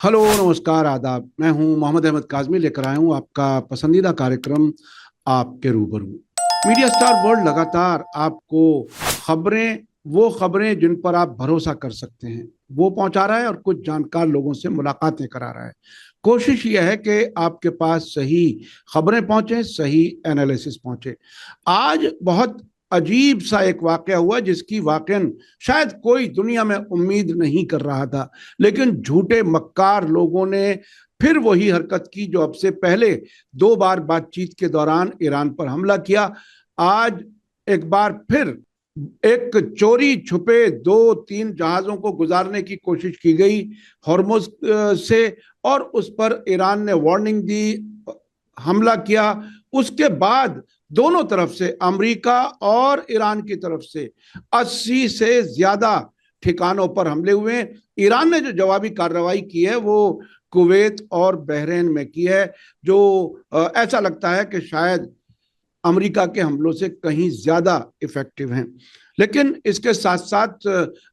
Hello, नमस्कार, आदाब। मैं हूं मोहम्मद अहमद काज़मी, लेकर आया हूं आपका पसंदीदा कार्यक्रम आपके रूबरू। मीडिया स्टार वर्ल्ड लगातार आपको खबरें, वो खबरें जिन पर आप भरोसा कर सकते हैं, वो पहुंचा रहा है और कुछ जानकार लोगों से मुलाकातें करा रहा है। कोशिश यह है कि आपके पास सही खबरें पहुंचे, सही एनालिसिस पहुंचे। आज बहुत अजीब सा एक वाकया हुआ जिसकी वाकई शायद कोई दुनिया में उम्मीद नहीं कर रहा था, लेकिन झूठे मक्कार लोगों ने फिर वही हरकत की जो अब से पहले 2 बार बातचीत के दौरान ईरान पर हमला किया। आज एक बार फिर एक चोरी छुपे 2-3 जहाजों को गुजारने की कोशिश की गई हॉर्मुज से, और उस पर ईरान ने वार्निंग दी, हमला किया। उसके बाद दोनों तरफ से, अमेरिका और ईरान की तरफ से 80 से ज्यादा ठिकानों पर हमले हुए। ईरान ने जो जवाबी कार्रवाई की है वो कुवैत और बहरीन में की है, जो ऐसा लगता है कि शायद अमेरिका के हमलों से कहीं ज्यादा इफेक्टिव हैं। लेकिन इसके साथ साथ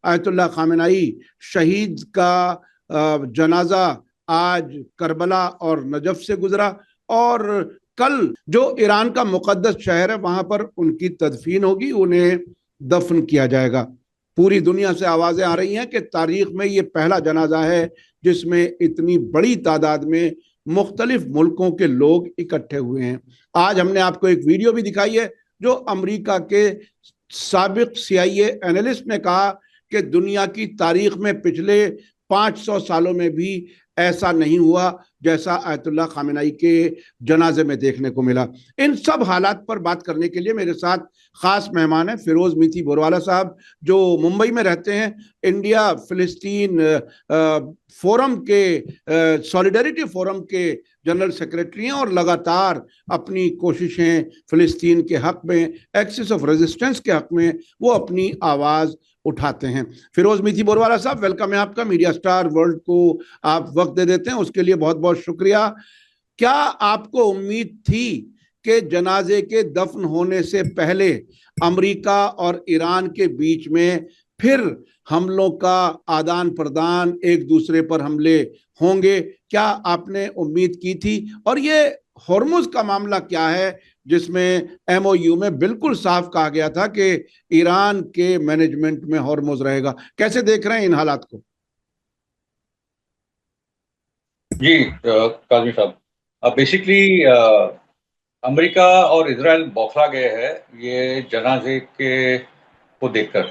आयतुल्लाह खामेनेई शहीद का जनाजा आज करबला और नजफ से गुजरा, और कल जो ईरान का मुकद्दस शहर है वहां पर उनकी तदफीन होगी, उन्हें दफन किया जाएगा। पूरी दुनिया से आवाजें आ रही हैं कि तारीख में ये पहला जनाजा है जिसमें इतनी बड़ी तादाद में मुख्तलिफ मुल्कों के लोग इकट्ठे हुए हैं। आज हमने आपको एक वीडियो भी दिखाई है जो अमेरिका के साबिक सीआईए एनालिस्ट ने कहा कि दुनिया की तारीख में पिछले 500 सालों में भी ऐसा नहीं हुआ जैसा आयतुल्लाह खामेनेई के जनाजे में देखने को मिला। इन सब हालात पर बात करने के लिए मेरे साथ खास मेहमान हैं फिरोज मीठी बोरवाला साहब, जो मुंबई में रहते हैं। इंडिया फिलिस्तीन फोरम के, सॉलिडरिटी फोरम के जनरल सेक्रेटरी हैं और लगातार अपनी कोशिशें फिलिस्तीन के हक में, एक्सिस ऑफ रेजिस्टेंस के हक में वो अपनी आवाज उठाते हैं। फिरोज मीठी बोरवाला साहब, वेलकम है आपका। मीडिया स्टार वर्ल्ड को आप वक्त दे देते हैं, उसके लिए बहुत बहुत शुक्रिया। क्या आपको उम्मीद थी कि जनाजे के दफन होने से पहले अमेरिका और ईरान के बीच में फिर हमलों का आदान प्रदान, एक दूसरे पर हमले होंगे? क्या आपने उम्मीद की थी? और ये हॉर्मुज का मामला क्या है जिसमें एमओयू में बिल्कुल साफ कहा गया था कि ईरान के मैनेजमेंट में हॉर्मुज रहेगा? कैसे देख रहे हैं इन हालात को? जी काजमी साहब, बेसिकली अमेरिका और इजराइल बौखला गए हैं ये जनाजे के को देखकर।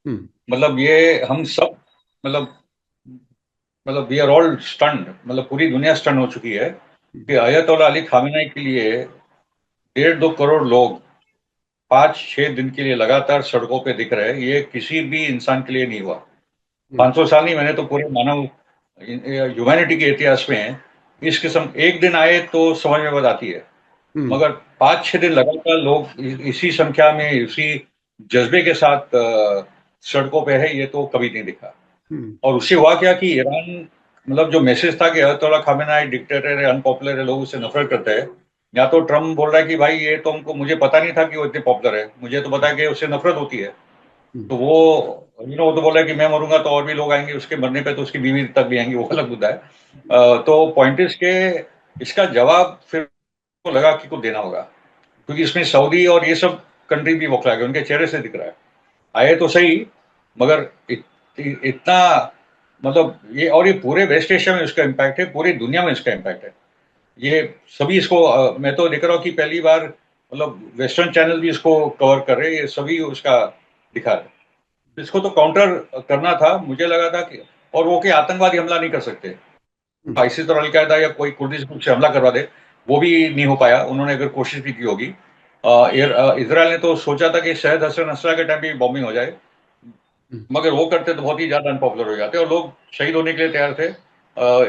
हम्म। मतलब ये हम सब, मतलब वी आर ऑल स्टन्ड, मतलब पूरी दुनिया स्टन हो चुकी है कि अयतोल्ला अली खामेनेई के लिए 1.5-2 करोड़ लोग 5-6 दिन के लिए लगातार सड़कों पे दिख रहे हैं। ये किसी भी इंसान के लिए नहीं हुआ। 500 साल नहीं, मैंने तो पूरे मानव ह्यूमैनिटी के इतिहास में इस किस्म एक दिन आए तो समझ में बात आती है, हम्म। मगर 5-6 दिन लगातार लोग इसी संख्या में, इसी जज्बे के साथ सड़कों पे है, ये तो कभी नहीं दिखा। हम्म। और उससे हुआ क्या कि ईरान, मतलब जो मैसेज था कि अयतोल्ला खामेनेई डिक्टेटर है, अनपॉपुलर है, लोग उससे नफरत करते हैं। या तो ट्रम्प बोल रहा है कि भाई ये तो हमको, मुझे पता नहीं था कि वो इतने पॉपुलर है, मुझे तो पता है कि उससे नफरत होती है। हम्म। तो वो वो तो बोल रहा है कि मैं मरूंगा तो और भी लोग आएंगे, उसके मरने पे तो उसकी बीवी तक भी आएंगी, वो अलग मुद्दा है। तो पॉइंट इज के इसका जवाब फिर को लगा कि कुछ देना होगा, क्योंकि इसमें सऊदी और ये सब कंट्री भी बौखला गए, उनके चेहरे से दिख रहा है। आए तो सही, मगर इतना, मतलब ये, और ये पूरे वेस्ट एशिया में इसका इम्पैक्ट है, पूरी दुनिया में इसका इम्पैक्ट है। ये सभी इसको मैं तो देख रहा हूँ कि पहली बार, मतलब वेस्टर्न चैनल भी इसको कवर कर रहे हैं, ये सभी उसका दिखा रहे हैं। इसको तो काउंटर करना था, मुझे लगा था कि, और वो कि आतंकवादी हमला नहीं कर सकते, हम्म। आईसिस और अलकायदा या कोई कुर्दिश ग्रुप से हमला करवा दे, वो भी नहीं हो पाया। उन्होंने अगर कोशिश भी की होगी, इसराइल ने तो सोचा था कि शायद हसन नसरा के टाइम भी बॉम्बिंग हो जाए, हम्म। मगर वो करते तो बहुत ही ज्यादा अनपॉपुलर हो जाते और लोग शहीद होने के लिए तैयार थे।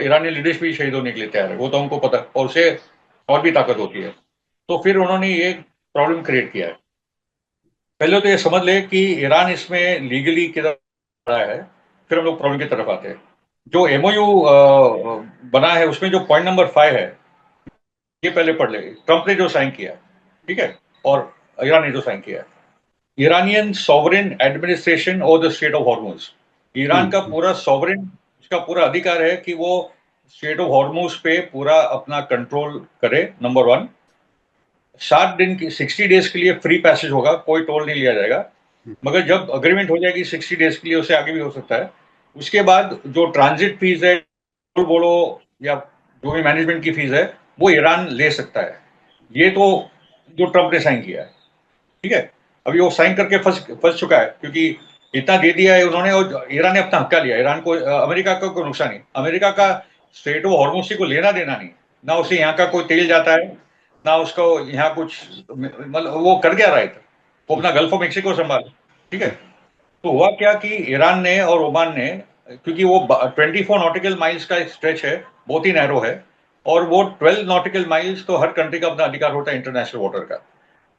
ईरानी लीडर्स भी शहीद होने के लिए तैयार है, वो तो हमको पता, और उससे और भी ताकत होती है। तो फिर उन्होंने ये प्रॉब्लम क्रिएट किया है। पहले तो ये समझ ले कि ईरान इसमें लीगली किधर रहा है, फिर हम लोग प्रॉब्लम की तरफ आते हैं। जो एमओयू बना है उसमें जो पॉइंट नंबर 5 है, ये पहले पढ़ ले। ट्रंप ने जो साइन किया, ठीक है, और ईरान ने जो साइन किया, Iranian sovereign administration of the state of Hormuz. Iran हम्म। का पूरा सॉवरेन, उसका पूरा अधिकार है कि वो स्ट्रेट ऑफ हॉर्मुज पे पूरा अपना कंट्रोल करे, नंबर वन। 7 दिन की 60 डेज के लिए फ्री पैसेज होगा, कोई टोल नहीं लिया जाएगा। मगर जब अग्रीमेंट हो जाएगी 60 डेज के लिए, उससे आगे भी हो सकता है, उसके बाद जो ट्रांजिट फीस है, टोल बोलो या जो भी मैनेजमेंट की फीस है, वो ईरान ले सकता है। ये तो जो ट्रंप ने साइन किया है, ठीक है। अभी वो साइन करके फंस चुका है, क्योंकि इतना दे दिया है उन्होंने और ईरान ने अपना हक्का लिया। ईरान को अमेरिका का कोई नुकसान नहीं, अमेरिका का स्ट्रेट ऑफ हॉर्मुज से कोई लेना देना नहीं, ना उसे यहाँ का कोई तेल जाता है, ना उसको यहाँ कुछ, मतलब वो कर क्या रहा है इधर, वो अपना गल्फ ऑफ मेक्सिको संभाल, ठीक है। तो हुआ क्या कि ईरान ने और ओमान ने, क्योंकि वो 24 नॉटिकल माइल्स का स्ट्रेच है, बहुत ही नैरो है, और वो 12 नॉटिकल माइल्स तो हर कंट्री का अपना अधिकार होता है इंटरनेशनल वाटर का।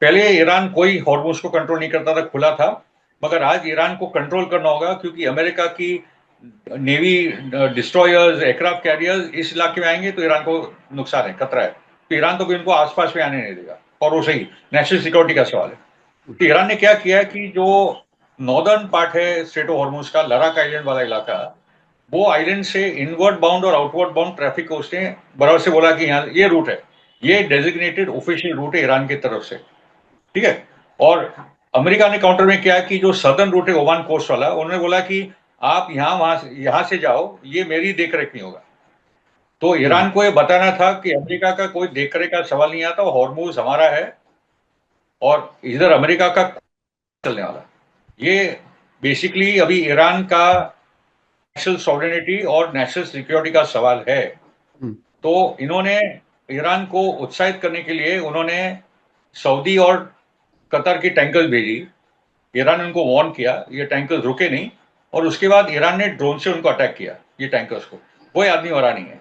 पहले ईरान कोई हॉर्मुज को कंट्रोल नहीं करता था, खुला था, मगर आज ईरान को कंट्रोल करना होगा, क्योंकि अमेरिका की नेवी, डिस्ट्रॉयर्स, एयरक्राफ्ट कैरियर्स इस इलाके में आएंगे तो ईरान को नुकसान है, खतरा है। तो ईरान तो भी उनको आसपास में आने नहीं देगा, और वो सही नेशनल सिक्योरिटी का सवाल है। तो ईरान ने क्या किया है कि जो नॉर्दर्न पार्ट है स्ट्रेट ऑफ हॉर्मुज का, लराक आइलैंड वाला इलाका, वो आइलैंड से इनवर्ड बाउंड और आउटवर्ड बाउंड ट्रैफिक को उसने बराबर से बोला कि यहाँ ये रूट है, ये डेजिग्नेटेड ऑफिशियल रूट है ईरान की तरफ से, ठीक है। और अमेरिका ने काउंटर में किया कि जो सदर्न रूट है ओमान कोस्ट वाला, उन्होंने बोला कि आप यहां से जाओ, ये मेरी देखरेख नहीं होगा। तो ईरान को ये बताना था कि अमेरिका का कोई देखरेख का सवाल नहीं आता, हॉर्मुज हमारा है और इधर अमेरिका का चलने वाला। ये बेसिकली अभी ईरान का नेशनल सॉवरेनिटी और नेशनल सिक्योरिटी का सवाल है। तो इन्होंने ईरान को उत्साहित करने के लिए उन्होंने सऊदी और कतर की टैंकर्स भेजी। ईरान ने उनको वार्न किया, ये टैंकर्स रुके नहीं, और उसके बाद ईरान ने ड्रोन से उनको अटैक किया, ये टैंकर्स को। कोई आदमी मरा नहीं है,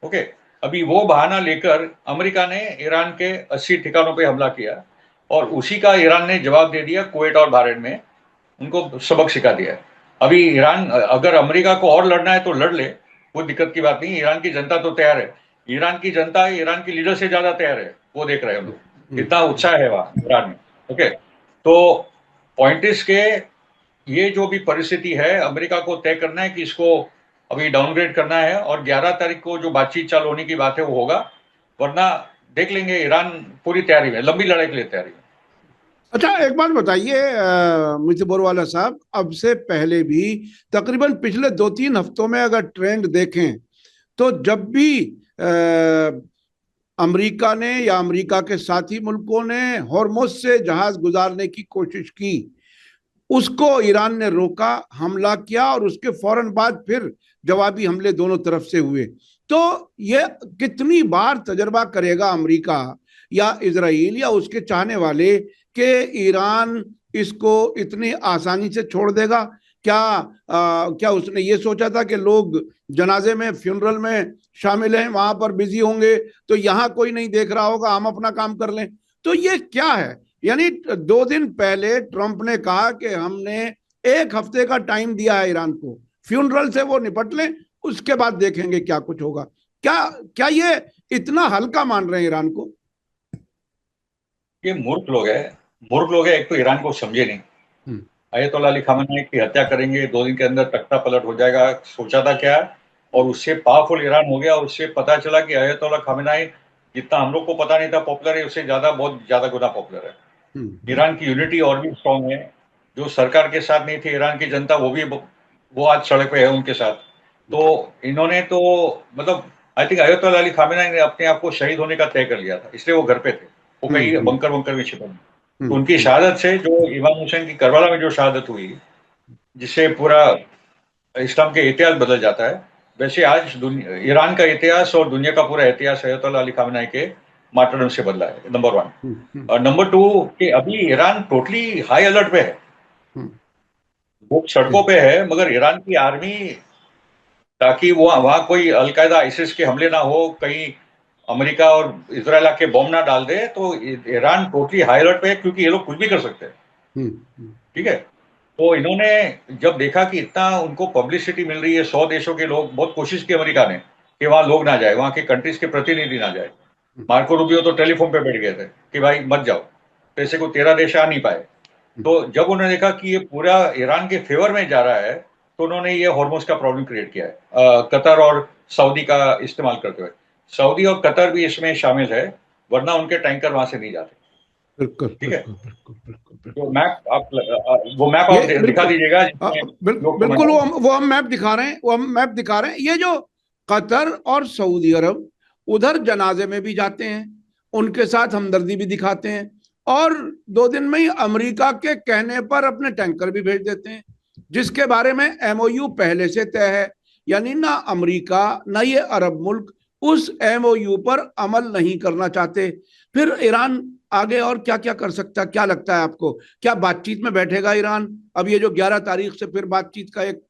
ओके। अभी वो बहाना लेकर अमेरिका ने ईरान के 80 ठिकानों पे हमला किया, और उसी का ईरान ने जवाब दे दिया कुवैत और बहरीन में, उनको सबक सिखा दिया। अभी ईरान, अगर अमेरिका को और लड़ना है तो लड़ ले, कोई दिक्कत की बात नहीं, ईरान की जनता तो तैयार है। ईरान की जनता ईरान की लीडर से ज्यादा तैयार है, वो देख रहे हैं हम लोग, इतना उत्साह है वहां ईरान में, ओके। तो पॉइंट इज के ये जो भी परिस्थिति है, अमेरिका को तय करना है कि इसको अभी डाउनग्रेड करना है, और 11 तारीख को जो बातचीत चालू होने की बात है वो होगा, वरना देख लेंगे। ईरान पूरी तैयारी में, लंबी लड़ाई के लिए तैयारी में। अच्छा, एक बात बताइए मुझे बोरवाला साहब, अब से पहले भी तकरीबन पिछले 2-3 हफ्तों में अगर ट्रेंड देखें तो जब भी अमेरिका ने या अमेरिका के साथी मुल्कों ने हॉर्मुज से जहाज गुजारने की कोशिश की, उसको ईरान ने रोका, हमला किया, और उसके फौरन बाद फिर जवाबी हमले दोनों तरफ से हुए। तो ये कितनी बार तजर्बा करेगा अमेरिका या इजराइल या उसके चाहने वाले कि ईरान इसको इतनी आसानी से छोड़ देगा? क्या उसने ये सोचा था कि लोग जनाजे में, फ्यूनरल में शामिल हैं, वहां पर बिजी होंगे, तो यहाँ कोई नहीं देख रहा होगा, हम अपना काम कर लें? तो ये क्या है? यानी 2 दिन पहले ट्रंप ने कहा कि हमने 1 हफ्ते का टाइम दिया है ईरान को, फ्यूनरल से वो निपट लें, उसके बाद देखेंगे क्या कुछ होगा। क्या क्या ये इतना हल्का मान रहे हैं ईरान को? ये मूर्ख लोग है, एक तो ईरान को समझे नहीं। अयतुल्लाह अली खामेनी की हत्या करेंगे, 2 दिन के अंदर तख्ता पलट हो जाएगा, सोचा था क्या, और उससे पावरफुल ईरान हो गया। उससे पता चला कि अयतुल्लाह खामेनी जितना हम लोग को पता नहीं था पॉपुलर है, उससे ज्यादा, बहुत ज्यादा गुना पॉपुलर है। ईरान की यूनिटी और भी स्ट्रांग है। जो सरकार के साथ नहीं थे ईरान की जनता, वो आज सड़क पे है उनके साथ। तो इन्होंने तो, मतलब I think Ayatollah Ali Khamenei ने अपने आप को शहीद होने का तय कर लिया था, इसलिए वो घर पे थे, वो कहीं बंकर में छिपे। तो उनकी शहादत से, जो इमाम हुसैन की करबला में जो शहादत हुई, जिससे पूरा इस्लाम के इतिहास बदल जाता है, वैसे आज ईरान का इतिहास और दुनिया का पूरा इतिहास अयतुल्लाह अली खामेनी के मार्टरडम से बदला है, नंबर 1। और नंबर 2 कि अभी ईरान टोटली हाई अलर्ट पे है, वो सड़कों पे है, मगर ईरान की आर्मी, ताकि वो वहां कोई अलकायदा, आईसिस के हमले ना हो, कहीं अमेरिका और इजराइल आके बॉम्ब ना डाल दे, तो ईरान टोटली हाई अलर्ट पे है, क्योंकि ये लोग कुछ भी कर सकते हैं, ठीक है। तो इन्होंने जब देखा कि इतना उनको पब्लिसिटी मिल रही है, 100 देशों के लोग, बहुत कोशिश की अमेरिका ने कि वहां लोग ना जाए, वहां के कंट्रीज के प्रतिनिधि ना जाए। मार्को रूबियो तो टेलीफोन पे बैठ गए थे कि भाई मत जाओ, तो ऐसे को 13 देश आ नहीं पाए। तो जब उन्होंने देखा कि ये पूरा ईरान के फेवर में जा रहा है, तो उन्होंने ये हॉर्मुज का प्रॉब्लम क्रिएट किया है। कतर और सऊदी का इस्तेमाल करते हुए। सऊदी और कतर भी इसमें शामिल है, वरना उनके टैंकर वहां से नहीं जाते। बिल्कुल ठीक है, बिल्कुल बिल्कुल बिल्कुल जो बिल्कुल। मैप आप वो मैप ये आप दिखा बिल्कुल दीजिएगा जिसमें लोग समझ बिल्कुल, जाएंगे। वो हम मैप दिखा रहे हैं, वो हम मैप दिखा रहे हैं। ये जो कतर और सऊदी अरब उधर जनाजे में भी जाते हैं, उनके साथ हमदर्दी भी दिखाते हैं, और 2 दिन में ही अमेरिका के कहने पर अपने टैंकर भी भेज देते हैं, जिसके बारे में एमओयू पहले से तय है। यानी ना अमेरिका ना ये अरब मुल्क उस एमओयू पर अमल नहीं करना चाहते। फिर ईरान आगे और क्या क्या कर सकता है, क्या लगता है आपको? क्या बातचीत में बैठेगा ईरान? अब ये जो 11 तारीख से फिर बातचीत का एक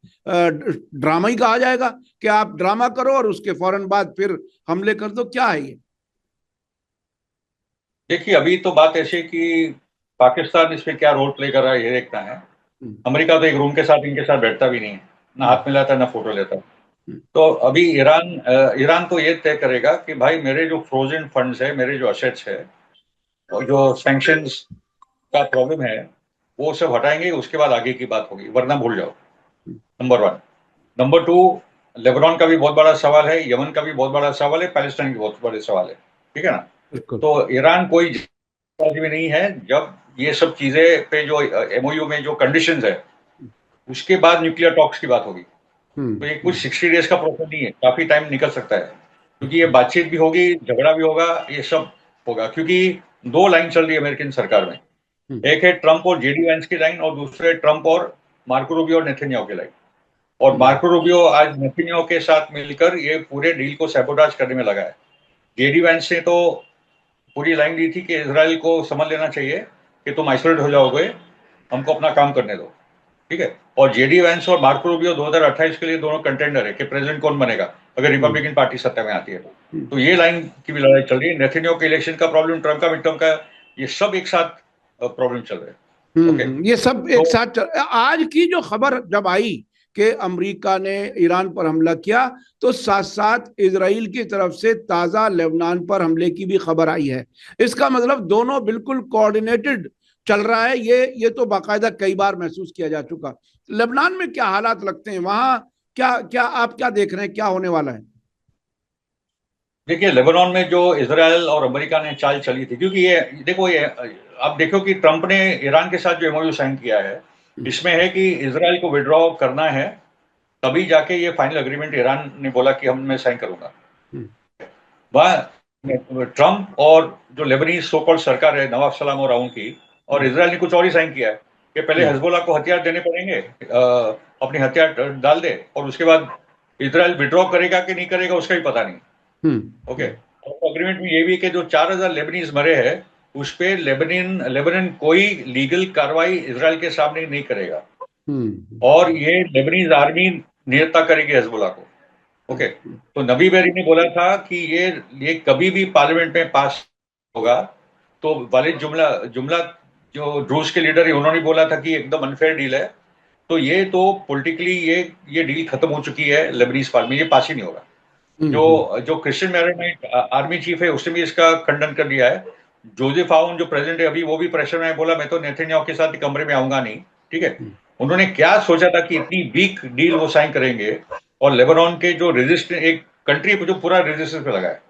ड्रामा ही कहा जाएगा कि आप ड्रामा करो और उसके फौरन बाद फिर हमले कर दो, क्या है ये? देखिए, अभी तो बात ऐसी कि पाकिस्तान इस पे क्या रोल प्ले कर रहा है ये देखना है। हम्म, अमेरिका तो एक रूम के साथ इनके साथ बैठता भी नहीं है, ना हम्म, हाथ मिलाता है ना फोटो लेता है। हम्म, तो अभी ईरान तो ये तय करेगा कि भाई मेरे जो फ्रोजन फंड्स है, मेरे जो असेट्स है, और जो सैंक्शंस का प्रॉब्लम है, वो सब हटाएंगे, उसके बाद आगे की बात होगी, वरना भूल जाओ। Number one. Number two, Lebanon का भी बहुत बड़ा सवाल है, यमन का भी बहुत बड़ा सवाल है, पैलेस्टाइन के बहुत बड़े सवाल है। ठीक है ना? बिल्कुल। तो ईरान कोई जल्दबाजी में नहीं है। जब ये सब चीजें पे जो एमओयू में जो कंडीशंस है, उसके बाद न्यूक्लियर टॉक्स की बात होगी। हम्म, तो ये कुछ 60 डेज का प्रोसेस नहीं है, काफी टाइम निकल सकता है, क्योंकि ये बातचीत भी होगी, झगड़ा भी होगा, ये सब होगा। क्योंकि दो लाइन चल रही है अमेरिकन सरकार में, हम्म, एक है ट्रंप और जेडी वैंस की लाइन, और दूसरे ट्रंप और मार्को रूबियो और नेतन्याहू की लाइन। और हम्म, मार्को रूबियो आज नेतन्याहू के साथ मिलकर ये पूरे डील को सैबोटाज करने में लगा है। जेडी वैंस ने तो पूरी लाइन दी थी कि इसराइल को समझ लेना चाहिए कि तुम आइसोलेट हो जाओगे, हमको अपना काम करने दो। ठीक है, और जेडी वैंस और मार्को रूबियो 2028 के लिए दोनों कंटेंडर है कि प्रेसिडेंट कौन बनेगा अगर हम्म, रिपब्लिकन पार्टी सत्ता में आती है। हम्म, तो ये लाइन की भी लड़ाई चल रही है। नेतन्याहू के इलेक्शन का प्रॉब्लम, ट्रंप का मिड टर्म का, ये सब एक साथ प्रॉब्लम चल रहे हैं। ओके, ये सब तो एक साथ आज की जो खबर जब आई कि अमेरिका ने ईरान पर हमला किया, तो साथ साथ इजराइल की तरफ से ताजा लेबनान पर हमले की भी खबर आई है। इसका मतलब दोनों बिल्कुल कोऑर्डिनेटेड चल रहा है। ये तो बाकायदा कई बार महसूस किया जा चुका। लेबनान में क्या हालात लगते हैं वहां? क्या क्या आप क्या देख रहे हैं, क्या होने वाला है? देखिए, लेबनान में जो इसराइल और अमेरिका ने चाल चली थी, क्योंकि ये देखो, ये आप देखो कि ट्रंप ने ईरान के साथ जो एमओयू साइन किया है, इसमें है कि इसराइल को विड्रॉ करना है, तभी जाके ये फाइनल अग्रीमेंट ईरान ने बोला कि हम मैं साइन करूंगा। वह ट्रंप और जो लेबनीज सो कॉल्ड सरकार है नवाब सलाम और राउन की, और इसराइल ने कुछ और ही साइन किया है कि पहले हिजबुल्लाह को हथियार देने पड़ेंगे, अपने हथियार डाल दे, और उसके बाद इसराइल विड्रॉ करेगा कि नहीं करेगा उसका भी पता नहीं। ओके, अग्रीमेंट में ये भी कि जो 4,000 लेबनीज मरे हैं, उस पे लेबनन कोई लीगल कार्रवाई इसराइल के सामने नहीं करेगा, और ये लेबनीज आर्मी निरता करेगी हिजबुल्लाह को। ओके, तो नबी बेरी ने बोला था कि ये कभी भी पार्लियामेंट में पास होगा। तो वालिद जुमला जुमला जो ड्रूज के लीडर है, उन्होंने बोला था कि एकदम अनफेयर डील है। तो ये तो पॉलिटिकली ये डील खत्म हो चुकी है लेबनीज पार्लियामेंट में, ये पास ही नहीं होगा। जो जो क्रिश्चियन मैरोनाइट आर्मी चीफ है, उसने भी इसका खंडन कर दिया है। जोसेफ आउन जो प्रेसिडेंट है अभी, वो भी प्रेशर में बोला मैं तो नेतन्याहू के साथ कमरे में आऊंगा नहीं। ठीक है, उन्होंने क्या सोचा था कि इतनी वीक डील वो साइन करेंगे, और लेबनान के जो रेजिस्टेंस, एक कंट्री जो पूरा रेजिस्टेंस पे लगा है,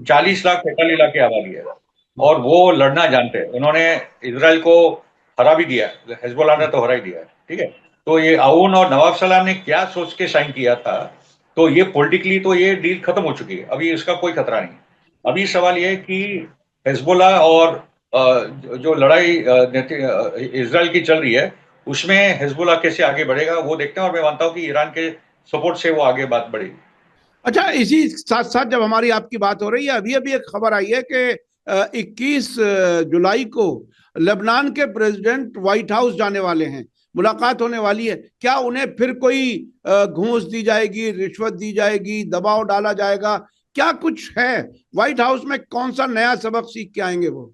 40 लाख 45 लाख की आबादी है, और वो लड़ना जानते हैं। उन्होंने इसराइल को हरा भी दिया है, हिजबुल्लाह ने तो हरा ही दिया है। ठीक है, तो ये आउन और नवाब सलाम ने क्या सोच के साइन किया था, तो ये पॉलिटिकली तो ये डील खत्म हो चुकी है, अभी इसका कोई खतरा नहीं। अभी सवाल ये है कि हिजबुल्लाह और जो लड़ाई इसराइल की चल रही है, उसमें हिजबुल्लाह कैसे आगे बढ़ेगा वो देखते हैं, और मैं मानता हूं कि ईरान के सपोर्ट से वो आगे बात बढ़ेगी। अच्छा, इसी साथ साथ जब हमारी आपकी बात हो रही है, अभी अभी एक खबर आई है कि 21 जुलाई को लेबनान के प्रेसिडेंट व्हाइट हाउस जाने वाले हैं, मुलाकात होने वाली है। क्या उन्हें फिर कोई घूस दी जाएगी, रिश्वत दी जाएगी, दबाव डाला जाएगा? क्या कुछ है व्हाइट हाउस में? कौन सा नया सबक सीख के आएंगे वो?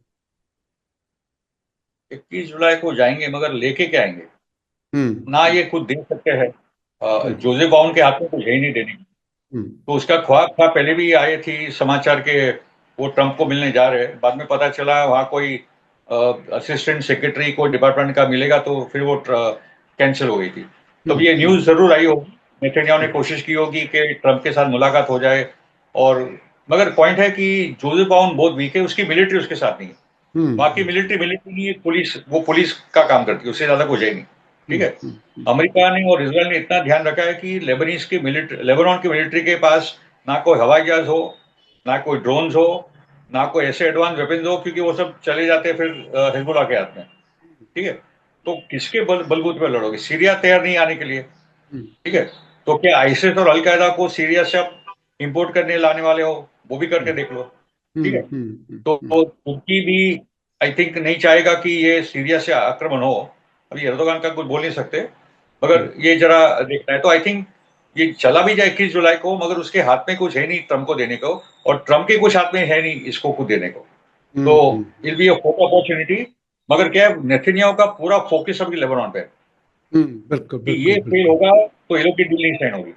21 जुलाई को जाएंगे, मगर लेके क्या आएंगे? हम्म, ना ये खुद दे सकते हैं। हम्म, जोसेफ बाउन के हाथ में कुछ है ही नहीं देने की। हम्म, तो उसका ख्वाब था, पहले भी आए थी समाचार के वो ट्रंप को मिलने जा रहे हैं, बाद में पता चला वहां कोई असिस्टेंट सेक्रेटरी कोई डिपार्टमेंट का मिलेगा, तो फिर वो कैंसिल हो गई थी। तब ये हम्म, न्यूज जरूर आई होगी नेतन्याहू ने कोशिश की होगी कि ट्रंप के साथ मुलाकात हो जाए, और मगर पॉइंट है कि जोसेफ बाउन बहुत वीक है, उसकी मिलिट्री उसके साथ नहीं है। वहां की मिलिट्री मिलिट्री नहीं है, पुलिस, वो पुलिस का काम करती है, उससे ज्यादा कुछ है नहीं। ठीक है, अमेरिका ने और इसराइल ने इतना ध्यान रखा है कि लेबनीज की मिलिट्री, लेबनान की मिलिट्री के पास ना कोई हवाई जहाज हो, ना कोई ड्रोन्स हो, ना कोई ऐसे एडवांस वेपन्स हो, क्योंकि वो सब चले जाते हैं फिर हिजबुल्लाह के हाथ में। ठीक है, तो किसके बलबूते पे लड़ोगे? सीरिया तैयार नहीं आने के लिए। ठीक है, तो क्या आईसिस और अलकायदा को सीरिया से आप इंपोर्ट करने लाने वाले हो? वो भी करके देख लो। ठीक है, तो तुर्की भी आई थिंक नहीं चाहेगा कि ये सीरिया से आक्रमण हो। अभी एर्दोगान का कुछ बोल नहीं सकते, मगर ये जरा देखना है। तो आई थिंक ये चला भी जाए 21 जुलाई को, मगर उसके हाथ में कुछ है नहीं ट्रंप को देने को, और ट्रंप के कुछ हाथ में है नहीं इसको कुछ देने को। तो it be a photo opportunity. मगर क्या है, नेतन्याहू का पूरा फोकस अभी लेबनान पे है बिल्कुल कि ये बिल्कुल फेल बिल्कुल। होगा तो ये लोग की डील नहीं साइन होगी।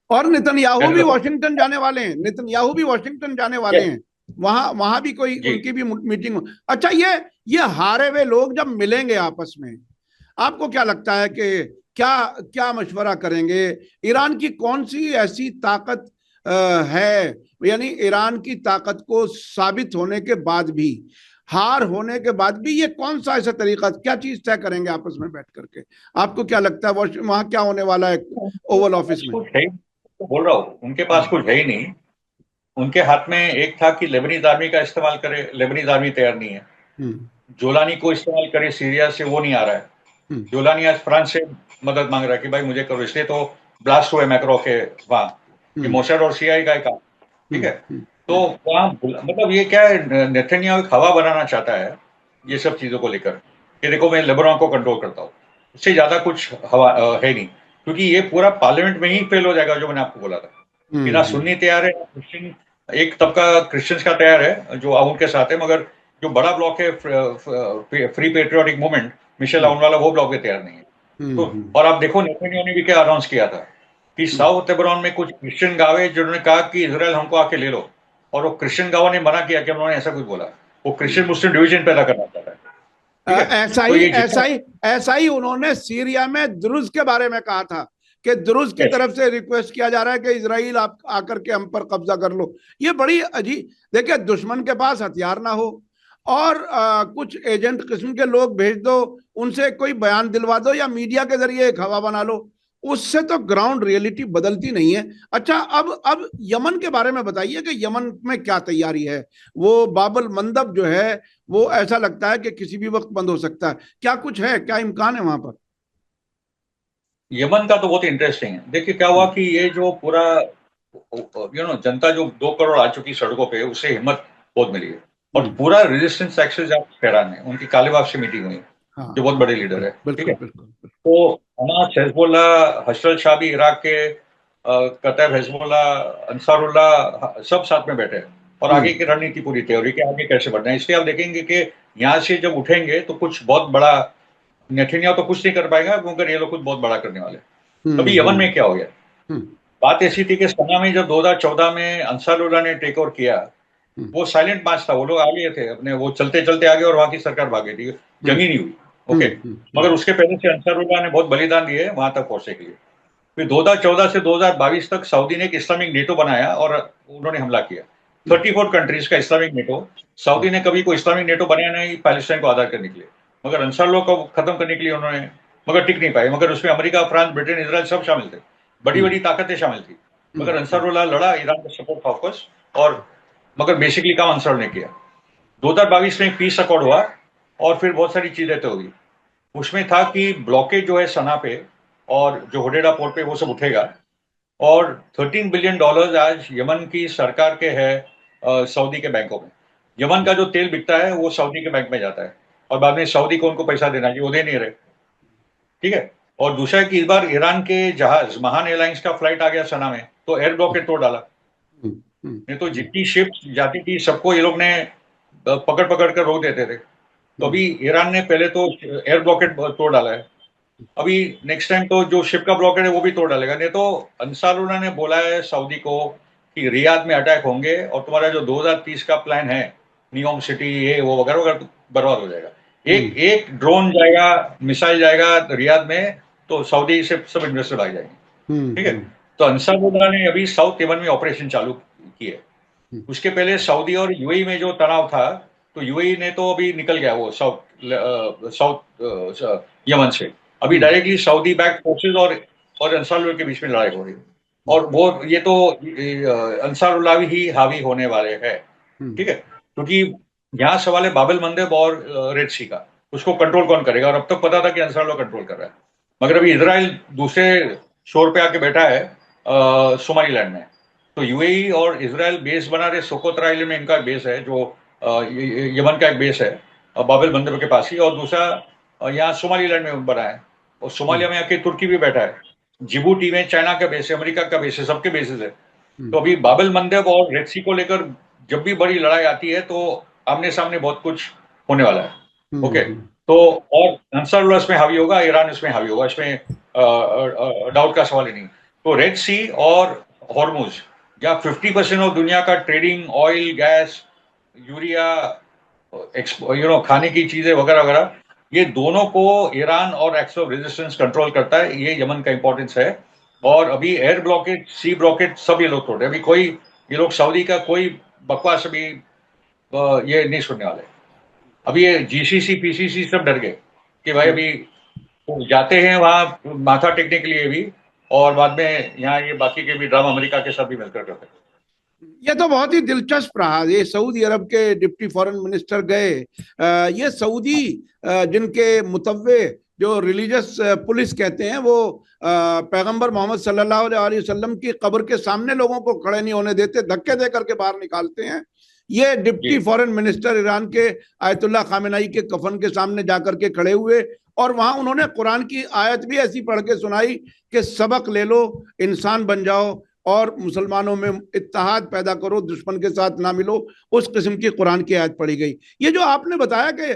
और नेतन्याहू दैट इज भी द पॉइंट। वॉशिंगटन जाने वाले हैं, नेतन्याहू भी वॉशिंगटन जाने वाले हैं। वहां वहां भी कोई जी, उनकी भी मीटिंग। अच्छा, ये हारे हुए लोग जब मिलेंगे आपस में, आपको क्या लगता है कि क्या क्या मशवरा करेंगे? ईरान की कौन सी ऐसी ताकत है, यानी ईरान की ताकत को साबित होने के बाद भी, हार होने के बाद भी, ये कौन सा ऐसा तरीका, क्या चीज तय करेंगे आपस में बैठ करके? आपको क्या लगता है वहां क्या होने वाला है उनके ओवल ऑफिस पास में? कुछ है ही, तो बोल रहा हूँ उनके पास कुछ है ही नहीं। उनके हाथ में एक था कि लेबनीज आर्मी का इस्तेमाल करे, लेबनीज आर्मी तैयार नहीं है। हम्म जोलानी को इस्तेमाल करे सीरिया से, वो नहीं आ रहा है। हम्म जोलानी आज फ्रांस से मदद मांग रहा है कि भाई मुझे करो, इसलिए तो ब्लास्ट हुए मैक्रो के वहां। ये हम्म मोसाद और सीआई का काम। ठीक हम्म है, हम्म तो वहां मतलब ये क्या है, नेतन्याहू एक हवा बनाना चाहता है ये सब चीजों को लेकर, कि देखो मैं लेबनान को कंट्रोल करता हूँ। उससे ज्यादा कुछ हवा है नहीं, क्योंकि ये पूरा पार्लियामेंट में ही फेल हो जाएगा, जो मैंने आपको बोला था कि ना हम्म सुन्नी तैयार है ना क्रिश्चियन। एक तबका क्रिश्चियंस का तैयार है जो आउन के साथ है, मगर जो बड़ा ब्लॉक है फ्री पेट्रियोटिक मूवमेंट, मिशेल आउन वाला, वो ब्लॉक भी तैयार नहीं है। तो हम्म और आप देखो नेतन्याहू ने भी क्या अनाउंस किया था कि साउथ लेबनान में कुछ क्रिश्चियन गांव है जिन्होंने कहा कि इजराइल हमको आके ले लो, और वो क्रिश्चियन गांवों ने मना किया कि उन्होंने ऐसा कुछ बोला। वो क्रिश्चियन मुस्लिम डिवीजन पैदा करना चाहता है। ठीक है, ऐसा तो ही ये ऐसा जितना ही ऐसा ही उन्होंने सीरिया में दुरुज के बारे में कहा था कि दुरुज की yes, तरफ से रिक्वेस्ट किया जा रहा है कि इजराइल आप आकर के हम पर कब्जा कर लो। ये बड़ी अजीब, देखिए, दुश्मन के पास हथियार ना हो और कुछ एजेंट किस्म के लोग भेज दो, उनसे कोई बयान दिलवा दो या मीडिया के जरिए एक हवा बना लो, उससे तो ग्राउंड रियलिटी बदलती नहीं है। अच्छा, अब यमन के बारे में बताइए कि यमन में क्या तैयारी है? वो बाबल मंदब जो है, वो ऐसा लगता है कि किसी भी वक्त बंद हो सकता है। क्या कुछ है, क्या इम्कान है वहां पर? यमन का तो बहुत इंटरेस्टिंग है। देखिए क्या हुआ कि ये जो पूरा जनता जो 2 करोड़ आ चुकी सड़कों पे, उससे हिम्मत बहुत मिली है। और पूरा रेजिस्टेंस एक्सेस आप ठहराने, उनकी कालेबाग से मीटिंग हुई, हाँ जो बहुत हाँ, बड़े लीडर है। ठीक बिल्कुल है, बिल्कुल बिल्कुल। तो हमास, हिजबुल्ला, हशरत शाबी इराक के, कतर, हिजबुल्ला, अंसारुल्लाह, सब साथ में बैठे हैं और आगे की रणनीति पूरी तय हो रही है कि आगे कैसे बढ़ना है। इसलिए आप देखेंगे कि यहाँ से जब उठेंगे तो कुछ बहुत बड़ा, नेतन्याहू तो कुछ नहीं कर पाएगा मगर ये लोग कुछ बहुत बड़ा करने वाले। अभी यमन में क्या हो गया, हम्म बात ऐसी थी कि सना में जब 2014 में अंसारुल्लाह ने टेक ओवर किया, हम्म वो साइलेंट मार्च था, वो लोग आगे थे अपने, वो चलते चलते आगे और वहां की सरकार भाग गई थी, जंग ही नहीं हुई। ओके, मगर उसके पहले से अंसारुल्लाह ने बहुत बलिदान दिए वहां तक पहुंचने के लिए। फिर 2014 से 2022 तक सऊदी ने एक इस्लामिक नेटो बनाया और उन्होंने हमला किया। 34 कंट्रीज का इस्लामिक नेटो। सऊदी ने कभी कोई इस्लामिक नेटो बनाया नहीं पैलेस्टाइन को आजाद करने के लिए, मगर अंसारुल्लाह को खत्म करने के लिए उन्होंने, मगर टिक नहीं पाए। मगर उसमें अमेरिका, फ्रांस, ब्रिटेन, इसराइल सब शामिल थे, बड़ी बड़ी ताकतें शामिल थी। मगर अंसारुल्लाह लड़ा, ईरान का सपोर्ट था ऑफकोर्स, और मगर बेसिकली काम अंसार ने किया। 2022 में पीस अकॉर्ड हुआ और फिर बहुत सारी चीजें तो हुई। उसमें था कि ब्लॉकेज जो है सना पे और जो होडेडा पोर्ट पे, वो सब उठेगा। और $13 बिलियन आज यमन की सरकार के है सऊदी के बैंकों में। यमन का जो तेल बिकता है वो सऊदी के बैंक में जाता है, और बाद में सऊदी को उनको पैसा देना चाहिए, वो दे नहीं रहे। ठीक है, और दूसरा है कि इस बार ईरान के जहाज, महान एयरलाइंस का फ्लाइट आ गया सना में, तो एयर ब्लॉकेट तोड़ डाला। नहीं तो जितनी शिप जाती थी सबको ये लोग ने पकड़ पकड़ कर रोक देते थे। तो अभी ईरान ने पहले तो एयर ब्लॉकेट तोड़ डाला है, अभी नेक्स्ट टाइम तो जो शिप का ब्लॉकेट है वो भी तोड़ डालेगा। नहीं तो अंसारुल्लाह ने बोला है सऊदी को कि रियाद में अटैक होंगे और तुम्हारा जो 2030 का प्लान है, नियोम सिटी, ये वो वगैरह वगैरह, बर्बाद हो जाएगा। एक एक ड्रोन जाएगा, मिसाइल जाएगा रियाद में, तो सऊदी से सब इन्वेस्टर भाग जाएंगे। ठीक है। हम्म तो अंसारुल्लाह ने अभी साउथ यमन में ऑपरेशन चालू किए। हम्म उसके पहले सऊदी और यूएई में जो तनाव था, तो यूएई ने तो अभी निकल गया वो साउथ यमन से। अभी हम्म डायरेक्टली सऊदी बैक फोर्सेस और अंसारुल्लाह के बीच में लड़ाई हो रही है। और वो ये तो अंसारुल्लाह ही हावी होने वाले हैं। हम्म ठीक है, क्योंकि यहाँ सवाल है बाबेल मंदेब और रेड सी का, उसको कंट्रोल कौन करेगा। और अब तक पता था कि अंसारुल्लाह कंट्रोल कर रहा है, मगर अभी इसराइल दूसरे शोर पे आके बैठा है सोमालीलैंड में। तो यूएई और इसराइल बेस बना रहे। सोकोत्रा आइलैंड में इनका बेस है, जो यमन का एक बेस है बाबेल मंदेब के पास ही। और दूसरा यहाँ सोमालीलैंड में बना है। और सोमालिया में आके तुर्की भी बैठा है। जिबूटी में चाइना का बेस है, अमेरिका का बेस है, सबके बेसिस है। तो हम्म अभी बाबेल मंदेब और रेड सी को लेकर जब भी बड़ी लड़ाई आती है तो आमने सामने बहुत कुछ होने वाला है। ओके, हम्म तो और अंसारुल्लाह इसमें हावी होगा, ईरान इसमें हावी होगा, इसमें डाउट का सवाल ही नहीं। तो रेड सी और हॉर्मुज, जहाँ 50% ऑफ दुनिया का ट्रेडिंग ऑयल, गैस, यूरिया, खाने की चीजें वगैरह वगैरह, ये दोनों को ईरान और एक्स ऑफ रेजिस्टेंस कंट्रोल करता है। ये यमन का इंपॉर्टेंस है। और अभी एयर ब्लॉकेट, सी ब्लॉकेट सब ये लोग तोड़ रहे हैं। अभी कोई, ये लोग सऊदी का कोई बकवास अभी ये नहीं सुनने वाले। अभी ये जीसीसी पीसीसी सब डर गए कि भाई अभी तो जाते हैं वहां माथा टेकने के लिए भी, और बाद में यहाँ ये बाकी के भी ड्रामा अमेरिका के साथ भी मिलकर करते हैं। ये तो बहुत ही दिलचस्प रहा। ये सऊदी अरब के डिप्टी फॉरेन मिनिस्टर गए। ये सऊदी जिनके मुतव्वे जो रिलीजियस पुलिस कहते हैं, वो पैगंबर मोहम्मद सल्लल्लाहु अलैहि वसल्लम की कब्र के सामने लोगों को खड़े नहीं होने देते, धक्के दे करके बाहर निकालते हैं। ये डिप्टी जी फॉरेन मिनिस्टर ईरान के आयतुल्लाह खामेनाई के कफन के सामने जाकर के खड़े हुए, और वहां उन्होंने कुरान की आयत भी ऐसी पढ़ के सुनाई कि सबक ले लो, इंसान बन जाओ और मुसलमानों में इत्तेहाद पैदा करो, दुश्मन के साथ ना मिलो। उस किस्म की कुरान की आयत पढ़ी गई। ये जो आपने बताया कि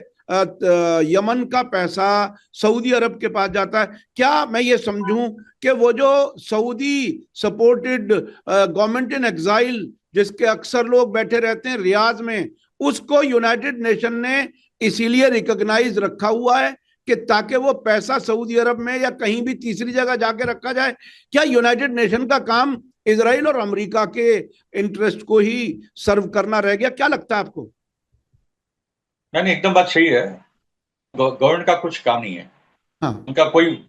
यमन का पैसा सऊदी अरब के पास जाता है, क्या मैं ये समझूं कि वो जो Saudi supported government in exile जिसके अक्सर लोग बैठे रहते हैं रियाज में, उसको यूनाइटेड नेशन ने इसीलिए रिकॉग्नाइज रखा हुआ है कि ताकि वो पैसा सऊदी अरब में या कहीं भी तीसरी जगह जाके रखा जाए? क्या यूनाइटेड नेशन का काम इसराइल और अमेरिका के इंटरेस्ट को ही सर्व करना रह गया? क्या लगता है आपको? नहीं, एकदम बात सही है। गवर्नमेंट का कुछ काम नहीं है। हाँ। उनका कोई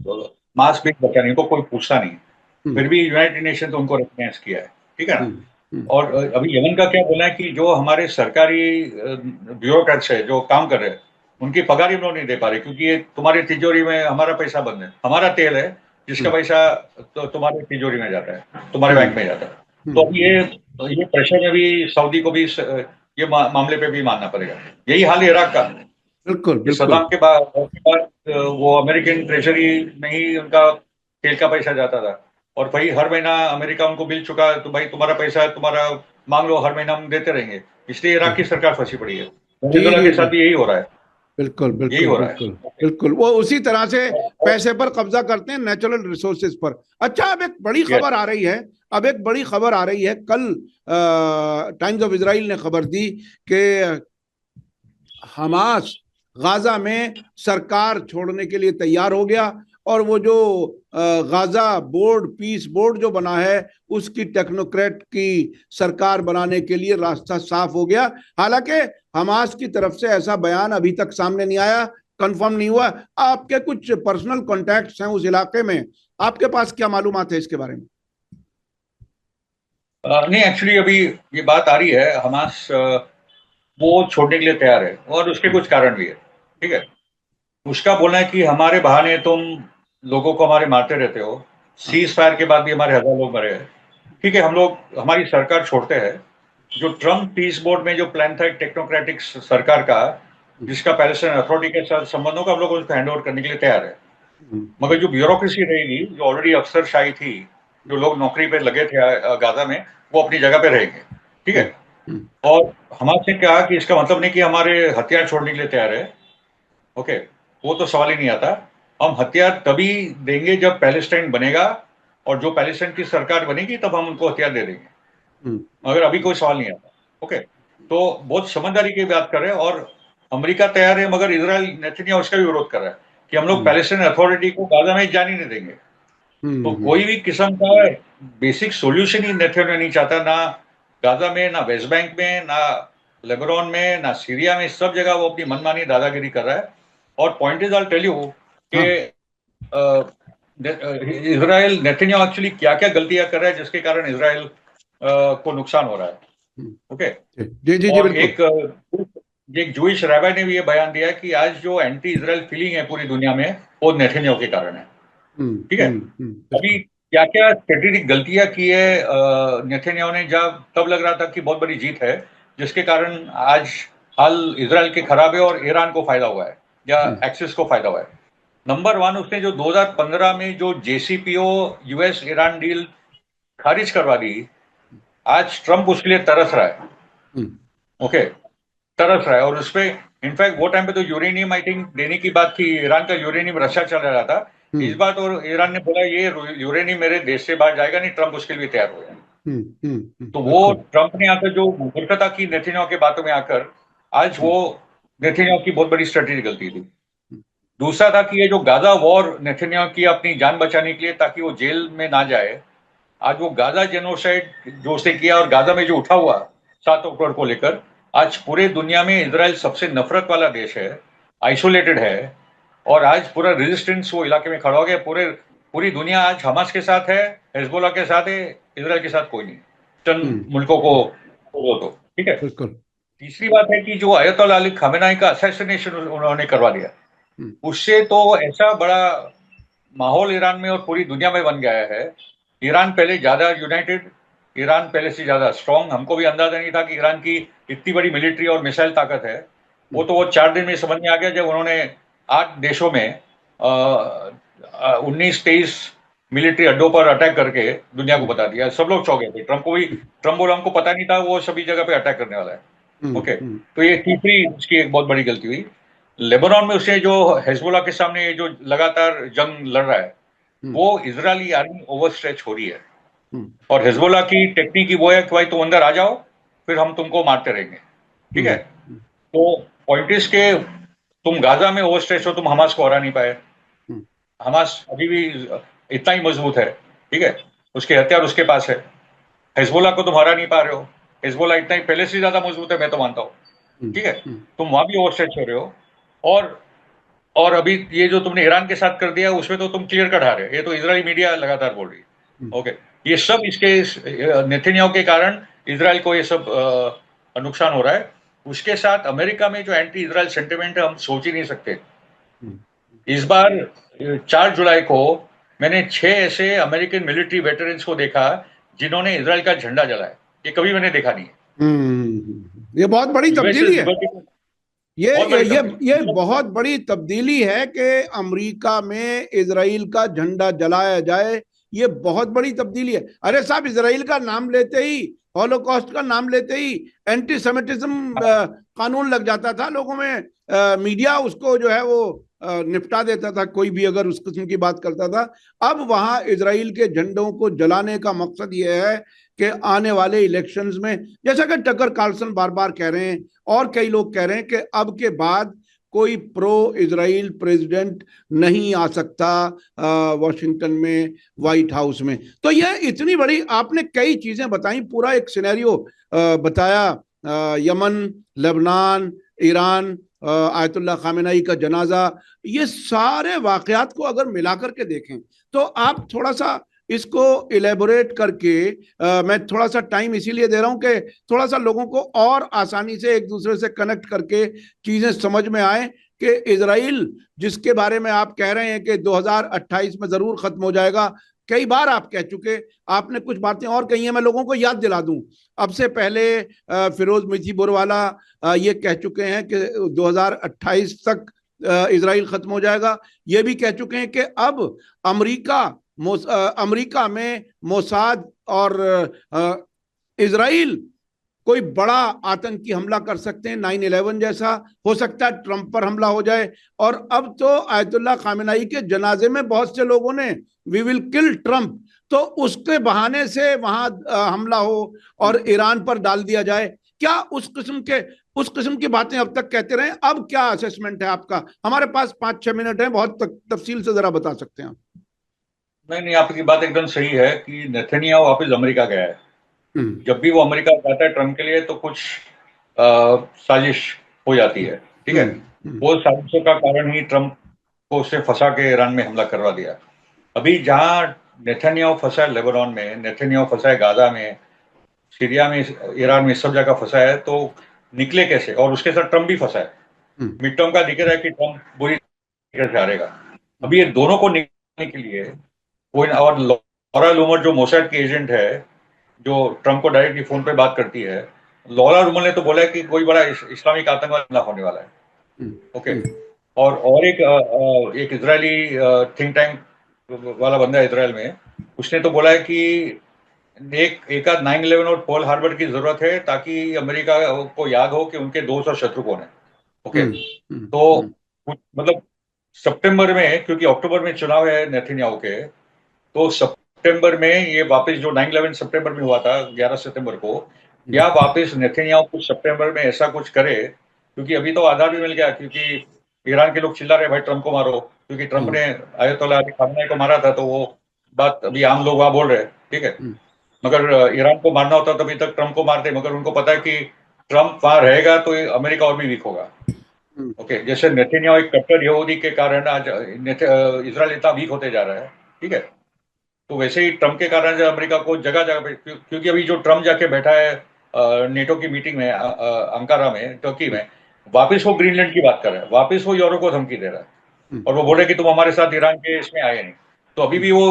मास बिग बचा नहीं, उनको कोई पूछता नहीं। हम्म फिर भी यूनाइटेड नेशन तो उनको रिकग्नाइज किया है। ठीक है ना। हम्म हम्म और अभी यमन का क्या बोलना है कि जो हमारे सरकारी ब्यूरोक्रेट्स है जो काम कर रहे हैं, उनकी पगार हम लोग नहीं दे पा रहे, क्योंकि ये तुम्हारी तिजोरी में हमारा पैसा बंद है। हमारा तेल है जिसका हम्म पैसा तो तुम्हारे तिजोरी में जाता है, तुम्हारे हम्म बैंक में जाता है। तो हम्म अभी ये प्रेशर में भी सऊदी को भी ये मामले पे भी मानना पड़ेगा। यही हाल है इराक का। बिल्कुल कि बिल्कुल। सद्दाम के बाद वो अमेरिकन ट्रेजरी में ही उनका तेल का पैसा जाता था। और भाई हर महीना अमेरिका उनको बिल चुका है, तो भाई तुम्हारा पैसा है, तुम्हारा मांग लो, हर महीना हम देते रहेंगे। इसलिए इराक की सरकार फंसी पड़ी है। जी वेनेजुएला जी के जी। साथ भी यही हो रहा है। बिल्कुल यही बिल्कुल हो रहा बिल्कुल है। बिल्कुल, वो उसी तरह से और पैसे पर कब्जा करते हैं, नेचुरल रिसोर्सेज पर। अच्छा, अब एक बड़ी ये खबर आ रही है। अब एक बड़ी खबर आ रही है, कल टाइम्स ऑफ इसराइल ने खबर दी कि हमास गाजा में सरकार छोड़ने के लिए तैयार हो गया, और वो जो गाजा बोर्ड, पीस बोर्ड जो बना है, उसकी टेक्नोक्रेट की सरकार बनाने के लिए रास्ता साफ हो गया। हालांकि हमास की तरफ से ऐसा बयान अभी तक सामने नहीं आया, कंफर्म नहीं हुआ। आपके कुछ पर्सनल कॉन्टैक्ट्स हैं उस इलाके में, आपके पास क्या मालूमात है इसके बारे में? नहीं, एक्चुअली अभी ये बात आ रही है, हमास वो छोड़ने के लिए तैयार है, और उसके कुछ कारण भी है। ठीक है। उसका बोलना है कि हमारे बहाने तुम लोगों को हमारे मारते रहते हो। हाँ। सीज फायर के बाद भी हमारे 1,000 लोग मरे हैं। ठीक है, हम लोग हमारी सरकार छोड़ते हैं। जो ट्रम्प पीस बोर्ड में जो प्लान था एक टेक्नोक्रेटिक सरकार का, जिसका पैलेस्टाइन अथॉरिटी के साथ संबंधों का, हम लोग उसको हैंड ओवर करने के लिए तैयार है। मगर जो ब्यूरोक्रेसी रहेगी, जो ऑलरेडी अफसरशाही थी, जो लोग नौकरी पे लगे थे गाजा में, वो अपनी जगह पे रहेंगे। ठीक है। और हमारे से कहा कि इसका मतलब नहीं कि हमारे हथियार छोड़ने के लिए तैयार है। ओके, वो तो सवाल ही नहीं आता। हम हथियार तभी देंगे जब पैलेस्टाइन बनेगा, और जो पैलेस्टाइन की सरकार बनेगी तब हम उनको हथियार दे देंगे। मगर अभी कोई सवाल नहीं आता। ओके, तो बहुत समझदारी की बात कर रहे हैं। और अमेरिका तैयार है, मगर इसराइल नेतन्याहू उसका भी विरोध कर रहा है कि हम लोग पैलेस्टाइन अथॉरिटी को गाजा में जाने नहीं देंगे। तो कोई भी किस्म का बेसिक सॉल्यूशन ही नेतन्याहू नहीं चाहता, ना गाजा में, ना वेस्ट बैंक में, ना लेबनान में, ना सीरिया में। सब जगह वो अपनी मनमानी दादागिरी कर रहा है। और point is, I tell you कि इजराइल, नेतन्याहू एक्चुअली क्या क्या गलतियां कर रहा है जिसके कारण इजराइल को नुकसान हो रहा है। ओके। जी जी जी, और बिल्कुल। एक जूइश रैबी ने भी ये बयान दिया कि आज जो एंटी इजराइल फीलिंग है पूरी दुनिया में, वो नेतन्याहू के कारण है। ठीक है। अभी क्या क्या स्ट्रेटेजिक गलतियां की है नेतन्याहू ने, जब तब लग रहा था कि बहुत बड़ी जीत है, जिसके कारण आज हाल इजराइल के खराब है और ईरान को फायदा हुआ है या एक्सिस को फायदा हुआ है। नंबर वन, उसने जो 2015 में जो जेसीपीओ यूएस ईरान डील खारिज करवा दी, आज ट्रंप उसके लिए तरस रहा है। ओके, तरस रहा है। और उसपे इनफैक्ट वो टाइम पे तो यूरेनियम आई थिंक देने की बात थी, ईरान का यूरेनियम रशिया चल रहा था इस बार, और ईरान ने बोला ये यूरेनियम मेरे देश से बाहर जाएगा नहीं, ट्रंप उसके लिए तैयार हो जाए। तो वो ट्रंप ने आकर जो मूर्खता की नेतन्याहू की बातों में आकर, आज वो नेतन्याहू की बहुत बड़ी स्ट्रेटेजी गलती थी। दूसरा था कि ये जो गाजा वॉर नेतन्याहू की अपनी जान बचाने के लिए, ताकि वो जेल में ना जाए, आज वो गाजा जेनोसाइड जो उसने किया, और गाजा में जो उठा हुआ 7 अक्टूबर को लेकर, आज पूरे दुनिया में इजराइल सबसे नफरत वाला देश है, आइसोलेटेड है। और आज पूरा रेजिस्टेंस वो इलाके में खड़ा हो गया। पूरी दुनिया आज हमास के साथ है, हिजबुल्लाह के साथ है, इजराइल के साथ कोई नहीं, चंद मुल्कों को छोड़ो तो। ठीक है। तीसरी बात है कि जो अयतुल्लाह अली खमेनाई का असैसिनेशन उन्होंने करवा दिया, उससे तो ऐसा बड़ा माहौल ईरान में और पूरी दुनिया में बन गया है। ईरान पहले ज्यादा यूनाइटेड, ईरान पहले से ज्यादा स्ट्रांग। हमको भी अंदाजा नहीं था कि ईरान की इतनी बड़ी मिलिट्री और मिसाइल ताकत है। वो 4 दिन में समझ में आ गया, जब उन्होंने 8 देशों में 19-23 मिलिट्री अड्डों पर अटैक करके दुनिया को बता दिया। सब लोग चौंके थे। ट्रंप बोला हमको पता नहीं था वो सभी जगह पे अटैक करने वाला है। ओके। तो ये तीसरी उसकी एक बहुत बड़ी गलती हुई। लेबनान में उसने जो हिजबुल्लाह के सामने जो लगातार जंग लड़ रहा है, वो इजरायली आर्मी ओवरस्ट्रेच हो रही है। और हिजबुल्लाह की टेक्निक ही वो है कि भाई तुम अंदर आ जाओ, फिर हम तुमको मारते रहेंगे। ठीक है। तो पॉइंट इज के तुम गाजा में ओवरस्ट्रेच हो, तुम हमास को हरा नहीं पाए। हमास अभी भी इतना ही मजबूत है। ठीक है। उसके हथियार उसके पास है। हिजबुल्लाह को तुम हरा नहीं पा रहे हो। हिजबुल्लाह इतना ही पहले से ज्यादा मजबूत है, मैं तो मानता हूँ। ठीक है। तुम वहां भी ओवरस्ट्रेच हो रहे हो। और अभी ये जो तुमने ईरान के साथ कर दिया, उसमें तो तुम क्लियर कट हारे। ये तो इजरायली मीडिया लगातार बोल रही है। ओके। ये सब इसके नेतन्याहू के कारण इजराइल को ये सब नुकसान हो रहा है। उसके साथ अमेरिका में जो एंटी इजराइल सेंटिमेंट है, हम सोच ही नहीं सकते। इस बार 4 जुलाई को मैंने 6 ऐसे अमेरिकन मिलिट्री वेटरन्स को देखा जिन्होंने इजराइल का झंडा जलाया। ये कभी मैंने देखा नहीं है। ये बहुत बड़ी तब्दीली है। ये बहुत बहुत बड़ी तब्दीली है कि अमेरिका में इजराइल का झंडा जलाया जाए। ये बहुत बड़ी तब्दीली है। अरे साहब, इजराइल का नाम लेते ही, हॉलोकॉस्ट का नाम लेते ही एंटी सेमिटिज्म कानून लग जाता था लोगों में। मीडिया उसको जो है वो निपटा देता था, कोई भी अगर उस किस्म की बात करता था। अब वहां इजराइल के झंडों को जलाने का मकसद यह है कि आने वाले इलेक्शंस में, जैसा कि टकर कार्लसन बार बार कह रहे हैं और कई लोग कह रहे हैं कि अब के बाद कोई प्रो इजराइल प्रेसिडेंट नहीं आ सकता वॉशिंगटन में, व्हाइट हाउस में। तो यह इतनी बड़ी आपने कई चीजें बताई, पूरा एक सिनेरियो बताया। यमन, लेबनान, ईरान, आयतुल्लाह खामेनाई का जनाजा, ये सारे वाकयात को अगर मिलाकर के देखें तो आप थोड़ा सा इसको इलेबोरेट करके, मैं थोड़ा सा टाइम इसीलिए दे रहा हूं कि थोड़ा सा लोगों को और आसानी से एक दूसरे से कनेक्ट करके चीजें समझ में आए कि इजराइल जिसके बारे में आप कह रहे हैं कि 2028 में जरूर खत्म हो जाएगा, कई बार आप कह चुके, आपने कुछ बातें और कही हैं, मैं लोगों को याद दिला दूं। अब से पहले फिरोज मिठी बोरवाला ये कह चुके हैं कि 2028 तक इजराइल खत्म हो जाएगा। ये भी कह चुके हैं कि अब अमेरिका में मोसाद और इजराइल कोई बड़ा आतंकी हमला कर सकते हैं, 9/11 जैसा हो सकता है, ट्रंप पर हमला हो जाए। और अब तो आयतुल्लाह खामेनाई के जनाजे में बहुत से लोगों ने वी विल किल ट्रंप, तो उसके बहाने से वहां हमला हो और ईरान पर डाल दिया जाए। क्या उस किस्म की बातें अब तक कहते रहे? अब क्या असेसमेंट है आपका? हमारे पास 5-6 मिनट है, बहुत तफसील से जरा बता सकते हैं आप। नहीं नहीं, आपकी बात एकदम सही है कि नेथन्याहू वापस अमेरिका गया है। हम्म, जब भी वो अमेरिका जाता है ट्रम्प के लिए तो कुछ साजिश हो जाती है। ठीक है। हम्म, हम्म, वो साजिशों का कारण ही ट्रम्प को उससे फंसा के ईरान में हमला करवा दिया। अभी जहां नेथन्याहू फंसा है लेबनान में, नेथन्याहू फंसा है गाजा में, सीरिया में, ईरान में, सब जगह फंसा है, तो निकले कैसे? और उसके साथ ट्रम्प भी फंसा है। हम्म, मिड टर्म का दिख रहा है कि ट्रम्प बुरी तरह से हारेगा। अभी ये दोनों को निकालने के लिए कोई, और लॉरा लूमर जो मोसाद की एजेंट है, जो ट्रम्प को डायरेक्टली फोन पे बात करती है, लॉरा लूमर ने तो बोला है कि कोई बड़ा इस्लामिक आतंकवाद हमला होने वाला है। हम्म, ओके। हम्म, और एक इजरायली थिंक टैंक वाला बंदा है इसराइल में, उसने तो बोला है कि एक आध 9/11 और पर्ल हार्बर की जरूरत है ताकि अमेरिका को याद हो कि उनके दोस्त और शत्रु कौन है। ओके। हम्म, हम्म, तो मतलब सितंबर में, क्योंकि अक्टूबर में चुनाव है नेतन्याहू के, तो सितंबर में ये वापस जो 9/11 सितंबर में हुआ था, 11 सितंबर को, या वापस नेतन्याहू कुछ सितंबर में ऐसा कुछ करे, क्योंकि अभी तो आधार भी मिल गया, क्योंकि ईरान के लोग चिल्ला रहे भाई ट्रम्प को मारो, क्योंकि ट्रम्प हम्म, ने आयतोल्लाह अली खामेनी को मारा था, तो वो बात अभी आम लोग वहां बोल रहे हैं। ठीक है। हम्म, मगर ईरान को मारना होता तो अभी तक ट्रम्प को मारते, मगर उनको पता है कि ट्रम्प वहां रहेगा तो अमेरिका और भी वीक होगा। हम्म, ओके। जैसे नेतन्याहू एक कट्टर यहूदी के कारण आज इसराइल इतना वीक होते जा रहा है। ठीक है। तो वैसे ही ट्रम्प के कारण जो अमेरिका को जगह जगह पे, क्योंकि अभी जो ट्रम्प जाके बैठा है नेटो की मीटिंग में, अंकारा में, टर्की में, वापस वो ग्रीनलैंड की बात कर रहा है, वापस वो यूरोप को धमकी दे रहा है, हम्म, और वो बोल रहे कि तुम हमारे साथ ईरान के इसमें आए नहीं। तो अभी भी वो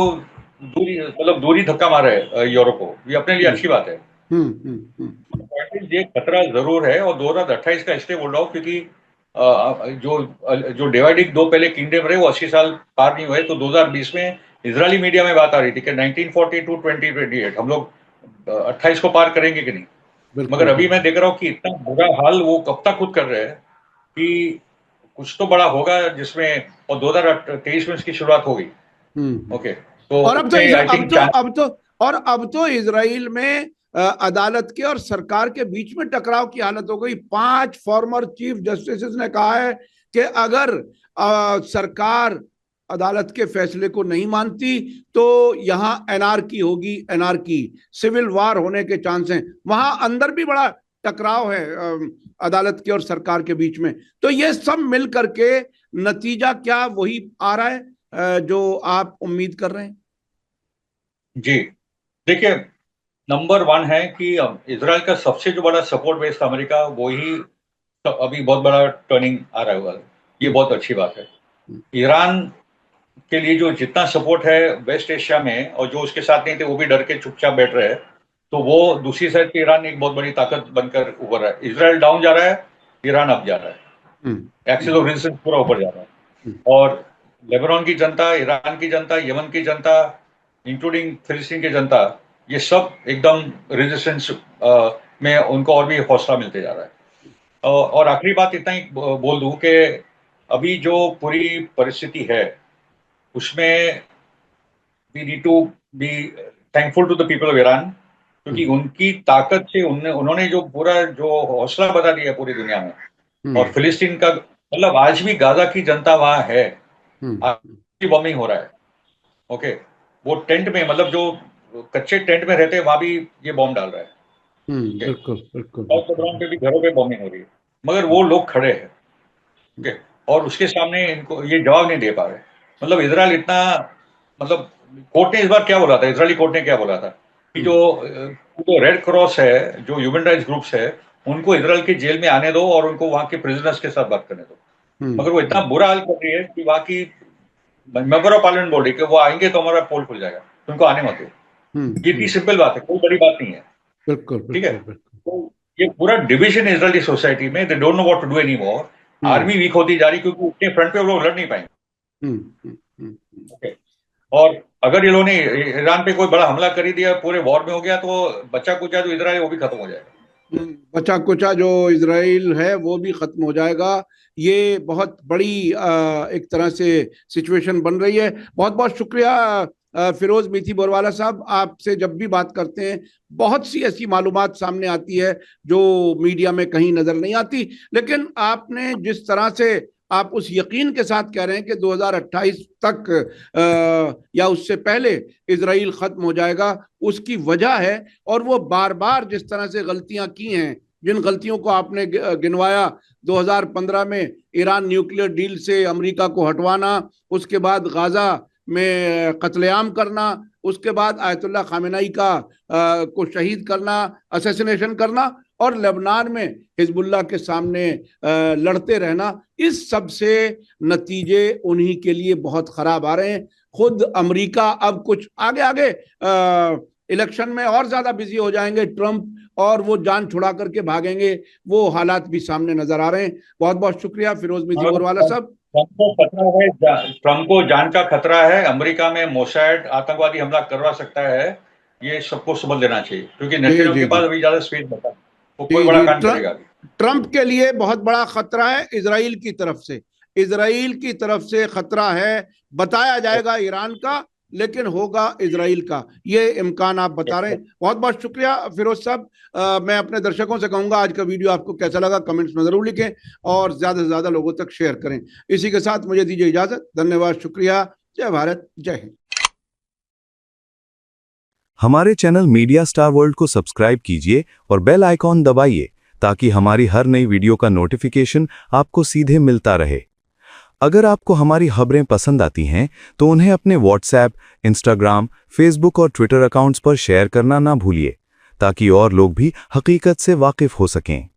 दूरी, मतलब दूरी धक्का मार रहे हैं यूरोप को, ये अपने लिए हम्म, अच्छी बात है। हम्म, हम्म, ये खतरा जरूर है, और 2028 का इसलिए बोल रहा हूँ क्योंकि जो जो डिवाइडिंग दो पहले किंगडम रहे वो 80 साल पार नहीं हुए, तो 2020 में इजरायली मीडिया में बात आ रही थी कि 1940 टू 2028 हम लोग 28 को पार करेंगे कि नहीं। मगर बिल्कुल अभी मैं बिल्कुल। देख रहा हूँ कि इतना बुरा हाल वो कब तक खुद कर रहे हैं कि कुछ तो बड़ा होगा जिसमें, और 2023 में इसकी शुरुआत होगी। हम्म। ओके। तो और अब तो उसमें आई थिंक चांस। अब तो इसराइल में अदालत के और सरकार के बीच में टकराव की हालत हो गई। 5 फॉर्मर चीफ जस्टिस ने कहा है कि अगर सरकार अदालत के फैसले को नहीं मानती तो यहां एनआरकी होगी, एनआरकी, सिविल वार होने के चांस हैं। वहां अंदर भी बड़ा टकराव है अदालत के और सरकार के बीच में। तो ये सब मिल करके नतीजा क्या वही आ रहा है जो आप उम्मीद कर रहे हैं? जी, देखिए, नंबर वन है कि इसराइल का सबसे जो बड़ा सपोर्ट बेस था अमेरिका, वो ही अभी बहुत बड़ा टर्निंग आ रहा हुआ है। ये हम्म, बहुत अच्छी बात है। हम्म, ईरान के लिए जो जितना सपोर्ट है वेस्ट एशिया में, और जो उसके साथ नहीं थे वो भी डर के चुपचाप बैठ रहे हैं, तो वो दूसरी साइड पे ईरान एक बहुत बड़ी ताकत बनकर उभर रहा है। इसराइल डाउन जा रहा है, ईरान अप जा रहा है, हम्म, एक्सिस ऑफ रेजिस्टेंस पूरा ऊपर जा रहा है। हम्म, और लेबनान की जनता, ईरान की जनता, यमन की जनता, इंक्लूडिंग फिलिस्तीन की जनता, ये सब एकदम रेजिस्टेंस में उनको और भी हौसला मिलते जा रहा है। और आखिरी बात इतना ही बोल दूं कि अभी जो पूरी परिस्थिति है उसमें we need to be thankful to the people of Iran, क्योंकि हम्म, उनकी ताकत से उन्होंने जो पूरा जो हौसला बता दिया है पूरी दुनिया में। और हम्म, फिलिस्तीन का मतलब आज भी गाजा की जनता वहां है, आज हम्म, भी बॉम्बिंग हो रहा है। ओके। वो टेंट में, मतलब जो कच्चे टेंट में रहते हैं वहां भी ये बॉम्ब डाल रहा है। ओके। बिल्कुल बिल्कुल साउथ बिल्कुल लेबनान पे भी घरों पे बॉम्बिंग हो रही है, मगर वो लोग खड़े हैं। ओके। और उसके सामने इनको ये जवाब नहीं दे पा रहे। मतलब इसराइल इतना, मतलब कोर्ट ने इस बार क्या बोला था, इजरायली कोर्ट ने क्या बोला था कि हम्म, जो रेड क्रॉस है, जो ह्यूमन राइट्स ग्रुप्स है, उनको इसराइल के जेल में आने दो और उनको वहां के प्रिजनर्स के साथ बात करने दो। हम्म, मगर वो इतना बुरा हाल कर रही है कि वहां की मेंबर ऑफ पार्लियामेंट बोल रही है कि वो आएंगे तो हमारा पोल खुल जाएगा, तो उनको आने मत दो। ये इतनी सिंपल बात है, कोई बड़ी बात नहीं है। बिल्कुल ठीक है। बिल्कुल बिल्कुल। तो ये पूरा डिविजन इजरायली सोसाइटी में, they don't know what to do any more. Hmm, army weak होती जा रही, क्योंकि उतने फ्रंट पे वो लोग लड़ नहीं पाएंगे। हम्म, हम्म, ओके। और अगर ये लोगों ने ईरान पे कोई बड़ा हमला कर ही दिया, पूरे वॉर में हो गया, तो बच्चा कुचा जो इजराइल है वो भी खत्म हो जाएगा। बचा कुचा जो इजराइल है वो भी खत्म हो जाएगा। ये बहुत बड़ी एक तरह से सिचुएशन बन रही है। बहुत बहुत शुक्रिया फिरोज मीठी बोरवाला साहब। आपसे जब भी बात करते हैं बहुत सी ऐसी मालूमात सामने आती है जो मीडिया में कहीं नजर नहीं आती, लेकिन आपने जिस तरह से आप उस यकीन के साथ कह रहे हैं कि 2028 तक या उससे पहले इजराइल खत्म हो जाएगा, उसकी वजह है, और वो बार बार जिस तरह से गलतियां की हैं, जिन गलतियों को आपने गिनवाया, 2015 में ईरान न्यूक्लियर डील से अमेरिका को हटवाना, उसके बाद गाजा में कत्लेआम करना, उसके बाद आयतुल्लाह खामेनेई को शहीद करना, असैसिनेशन करना, और लेबनान में हिजबुल्लाह के सामने लड़ते रहना, इस सब से नतीजे उन्हीं के लिए बहुत खराब आ रहे हैं। खुद अमेरिका अब कुछ आगे आगे इलेक्शन में और ज्यादा बिजी हो जाएंगे ट्रंप, और वो जान छुड़ा करके भागेंगे, वो हालात भी सामने नजर आ रहे हैं। बहुत बहुत शुक्रिया फिरोज मिर्जी बोरवाला साहब। ट्रंप को खतरा है, ट्रंप को जान का खतरा है। अमेरिका में मोसाद आतंकवादी हमला करवा सकता है, ये सबको समझ लेना चाहिए, क्योंकि नेतन्याहू के पास अभी ज्यादा स्पेस बचा, वो कोई बड़ा काम करेगा। ट्रंप के लिए बहुत बड़ा खतरा है इजराइल की तरफ से, इजराइल की तरफ से खतरा है, बताया जाएगा ईरान का, लेकिन होगा इजराइल का, ये इम्कान आप बता रहे हैं। बहुत बहुत शुक्रिया फिरोज साहब। मैं अपने दर्शकों से कहूंगा आज का वीडियो आपको कैसा लगा कमेंट्स में जरूर लिखें, और ज्यादा से ज्यादा लोगों तक शेयर करें। इसी के साथ मुझे दीजिए इजाजत। धन्यवाद, शुक्रिया। जय भारत, जय हिंद। हमारे चैनल मीडिया स्टार वर्ल्ड को सब्सक्राइब कीजिए और बेल आइकॉन दबाइए, ताकि हमारी हर नई वीडियो का नोटिफिकेशन आपको सीधे मिलता रहे। अगर आपको हमारी खबरें पसंद आती हैं तो उन्हें अपने व्हाट्सएप, इंस्टाग्राम, फेसबुक और ट्विटर अकाउंट्स पर शेयर करना ना भूलिए, ताकि और लोग भी हकीकत से वाकिफ हो सकें।